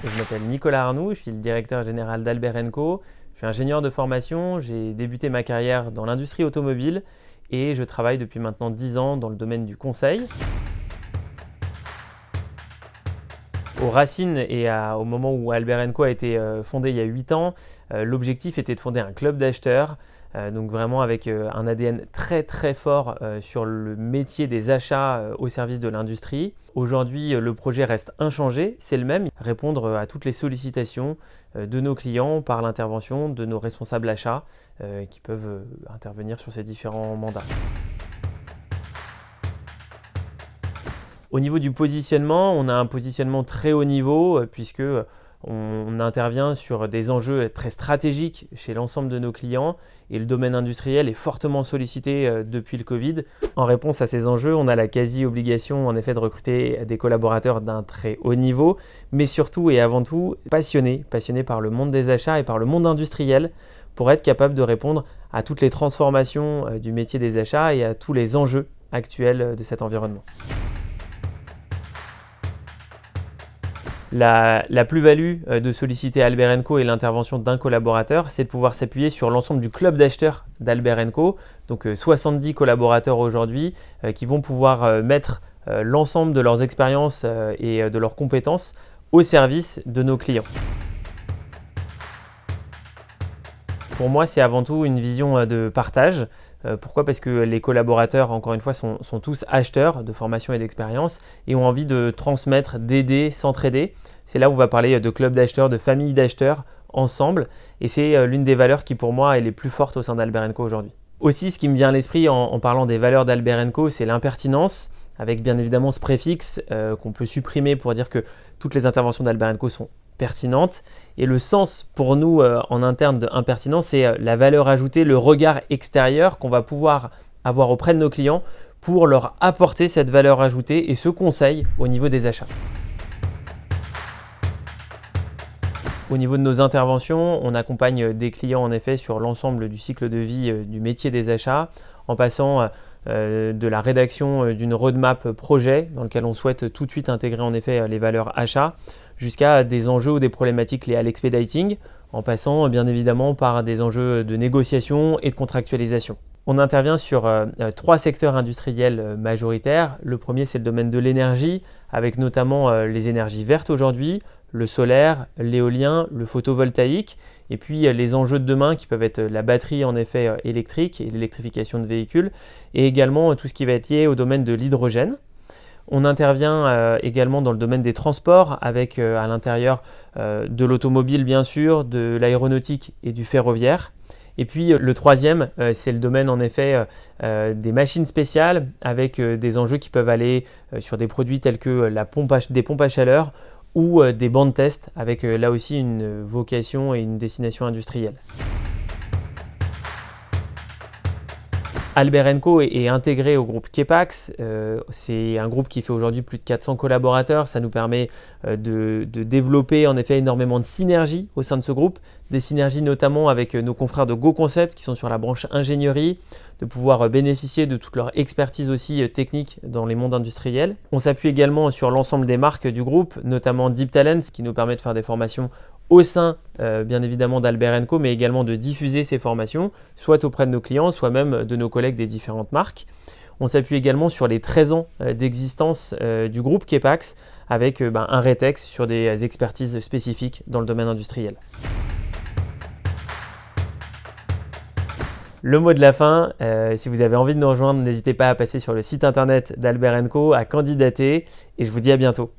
Je m'appelle Nicolas Arnoux, je suis le directeur général d'Albert & Co. Je suis ingénieur de formation, j'ai débuté ma carrière dans l'industrie automobile et je travaille depuis maintenant 10 ans dans le domaine du conseil. Aux racines et au moment où Albert & Co a été fondé il y a 8 ans, l'objectif était de fonder un club d'acheteurs, donc vraiment avec un ADN très fort sur le métier des achats au service de l'industrie. Aujourd'hui, le projet reste inchangé, c'est le même, répondre à toutes les sollicitations de nos clients par l'intervention de nos responsables achats qui peuvent intervenir sur ces différents mandats. Au niveau du positionnement, on a un positionnement très haut niveau puisque on intervient sur des enjeux très stratégiques chez l'ensemble de nos clients et le domaine industriel est fortement sollicité depuis le Covid. En réponse à ces enjeux, on a la quasi-obligation en effet de recruter des collaborateurs d'un très haut niveau, mais surtout et avant tout passionnés par le monde des achats et par le monde industriel pour être capable de répondre à toutes les transformations du métier des achats et à tous les enjeux actuels de cet environnement. La plus-value de solliciter Albert & Co et l'intervention d'un collaborateur, c'est de pouvoir s'appuyer sur l'ensemble du club d'acheteurs d'Albert & Co. Donc 70 collaborateurs aujourd'hui qui vont pouvoir mettre l'ensemble de leurs expériences et de leurs compétences au service de nos clients. Pour moi, c'est avant tout une vision de partage. Pourquoi ? Parce que les collaborateurs, encore une fois, sont tous acheteurs de formation et d'expérience et ont envie de transmettre, d'aider, s'entraider. C'est là où on va parler de club d'acheteurs, de famille d'acheteurs ensemble. Et c'est l'une des valeurs qui, pour moi, est les plus fortes au sein d'Albert & Co aujourd'hui. Aussi, ce qui me vient à l'esprit en parlant des valeurs d'Albert & Co, c'est l'impertinence, avec bien évidemment ce préfixe qu'on peut supprimer pour dire que toutes les interventions d'Albert & Co sont pertinente. Et le sens pour nous en interne de impertinence, c'est la valeur ajoutée, le regard extérieur qu'on va pouvoir avoir auprès de nos clients pour leur apporter cette valeur ajoutée et ce conseil au niveau des achats. Au niveau de nos interventions, on accompagne des clients en effet sur l'ensemble du cycle de vie du métier des achats en passant de la rédaction d'une roadmap projet dans lequel on souhaite tout de suite intégrer en effet les valeurs achats jusqu'à des enjeux ou des problématiques liées à l'expediting en passant bien évidemment par des enjeux de négociation et de contractualisation. On intervient sur 3 secteurs industriels majoritaires. Le premier, c'est le domaine de l'énergie avec notamment les énergies vertes aujourd'hui, le solaire, l'éolien, le photovoltaïque et puis les enjeux de demain qui peuvent être la batterie en effet électrique et l'électrification de véhicules et également tout ce qui va être lié au domaine de l'hydrogène. On intervient également dans le domaine des transports avec à l'intérieur de l'automobile bien sûr, de l'aéronautique et du ferroviaire. Et puis le troisième, c'est le domaine en effet des machines spéciales avec des enjeux qui peuvent aller sur des produits tels que des pompes à chaleur ou des bancs de test avec là aussi une vocation et une destination industrielle. Albert & Co est intégré au groupe Kepax. C'est un groupe qui fait aujourd'hui plus de 400 collaborateurs. Ça nous permet de développer en effet énormément de synergies au sein de ce groupe. Des synergies notamment avec nos confrères de GoConcept qui sont sur la branche ingénierie, de pouvoir bénéficier de toute leur expertise aussi technique dans les mondes industriels. On s'appuie également sur l'ensemble des marques du groupe, notamment Deep Talents qui nous permet de faire des formations au sein bien évidemment d'Albert & Co, mais également de diffuser ces formations, soit auprès de nos clients, soit même de nos collègues des différentes marques. On s'appuie également sur les 13 ans d'existence du groupe Kepax avec un rétex sur des expertises spécifiques dans le domaine industriel. Le mot de la fin, si vous avez envie de nous rejoindre, n'hésitez pas à passer sur le site internet d'Albert & Co, à candidater et je vous dis à bientôt.